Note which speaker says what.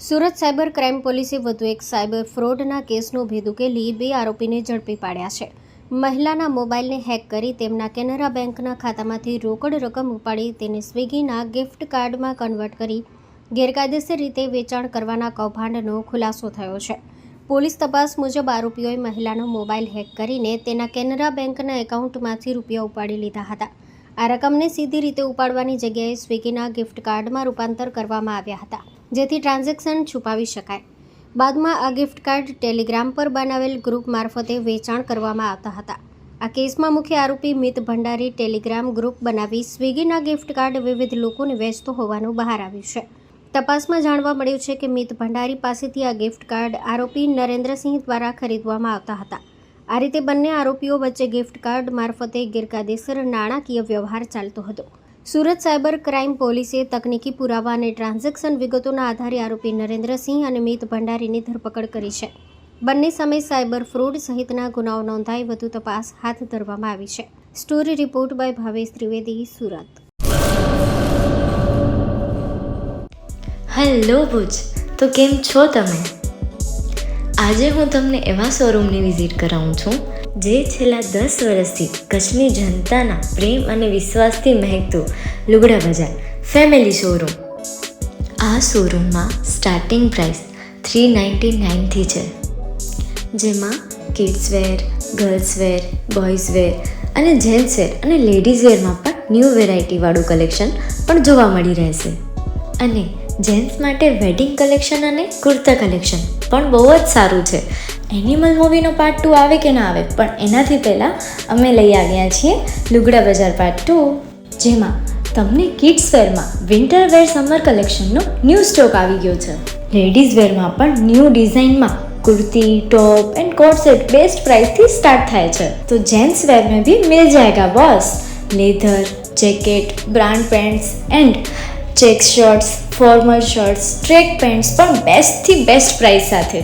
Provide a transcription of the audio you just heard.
Speaker 1: Surat cyber crime પોલીસે વધુ એક સાયબર ફ્રોડના કેસનો ભેદ ઉકેલી 2 આરોપીને ઝડપી પાડ્યા છે. મહિલાના મોબાઈલને હેક કરી તેમના કેનરા બેંકના ખાતામાંથી રોકડ રકમ ઉપાડી તેને સ્વિગીના ગિફ્ટ કાર્ડમાં કન્વર્ટ કરી ગેરકાયદેસર રીતે વેચાણ કરવાના કૌભાંડનો ખુલાસો થયો છે. પોલીસ તપાસ મુજબ આરોપીઓએ મહિલાનો મોબાઈલ હેક કરીને તેના કેનરા બેંકના એકાઉન્ટમાંથી રૂપિયા ઉપાડી લીધા હતા. આ રકમને સીધી રીતે ઉપાડવાની જગ્યાએ સ્વિગીના ગિફ્ટ કાર્ડમાં રૂપાંતર કરવામાં આવ્યા હતા, જેથી ટ્રાન્ઝેક્શન છુપાવી શકાય. બાદમાં આ ગિફ્ટ કાર્ડ ટેલિગ્રામ પર બનાવેલ ગ્રુપ મારફતે વેચાણ કરવામાં આવતા હતા. આ કેસમાં મુખ્ય આરોપી મિત ભંડારી ટેલિગ્રામ ગ્રુપ બનાવી સ્વિગીના ગિફ્ટ કાર્ડ વિવિધ લોકોને વેચતો હોવાનું બહાર આવ્યું છે. તપાસમાં જાણવા મળ્યું છે કે મિત ભંડારી પાસેથી આ ગિફ્ટ કાર્ડ આરોપી નરેન્દ્રસિંહ દ્વારા ખરીદવામાં આવતા હતા. આ રીતે બંને આરોપીઓ વચ્ચે ગિફ્ટ કાર્ડ મારફતે ગેરકાયદેસર નાણાકીય વ્યવહાર ચાલતો હતો. સુરત સાયબર ક્રાઇમ પોલીસે તકનીકી પુરાવા અને ટ્રાન્ઝેક્શન વિગતોના આધારે આરોપી નરેન્દ્રસિંહ અને મિત ભંડારીની ધરપકડ કરી છે. બંને સામે સાયબર ફ્રોડ સહિતના ગુનાઓ નોંધાઈ વધુ તપાસ હાથ ધરવામાં આવી છે. Story report by Bhavesh Trivedi, Surat.
Speaker 2: Hello Bhuj, તો કેમ છો તમે? આજે હું તમને એવા શોરૂમની વિઝિટ કરાવું છું જે છેલ્લા 10 વર્ષથી કચ્છની જનતાના પ્રેમ અને વિશ્વાસથી મહેકતું લુગડા બજાર ફેમિલી શોરૂમ. આ શોરૂમમાં સ્ટાર્ટિંગ પ્રાઇસ 399થી છે, જેમાં kids wear, girls wear, boys wear અને જેન્ટ્સ વેર અને લેડીઝ વેરમાં પણ ન્યૂ વેરાયટીવાળું કલેક્શન પણ જોવા મળી રહેશે. અને જેન્ટ્સ માટે વેડિંગ કલેક્શન અને કુર્તા કલેક્શન પણ બહુ જ સારું છે. એનિમલ મૂવીનો પાર્ટ 2 આવે કે ના આવે, પણ એનાથી પહેલાં અમે લઈ આવ્યા છીએ લુગડા બજાર પાર્ટ 2, જેમાં તમને કિડ્સ વેરમાં વિન્ટર વેર સમર કલેક્શનનો ન્યૂ સ્ટોક આવી ગયો છે. લેડીઝ વેરમાં પણ ન્યૂ ડિઝાઇનમાં kurti, top and coat set best price थी स्टार्ट थाय छे. तो जेंट्स वेर में भी मिल जाएगा boss. Leather, jacket, brand pants and check shirts, formal shirts, track pants પણ બેસ્ટ થી બેસ્ટ પ્રાઇસ સાથે.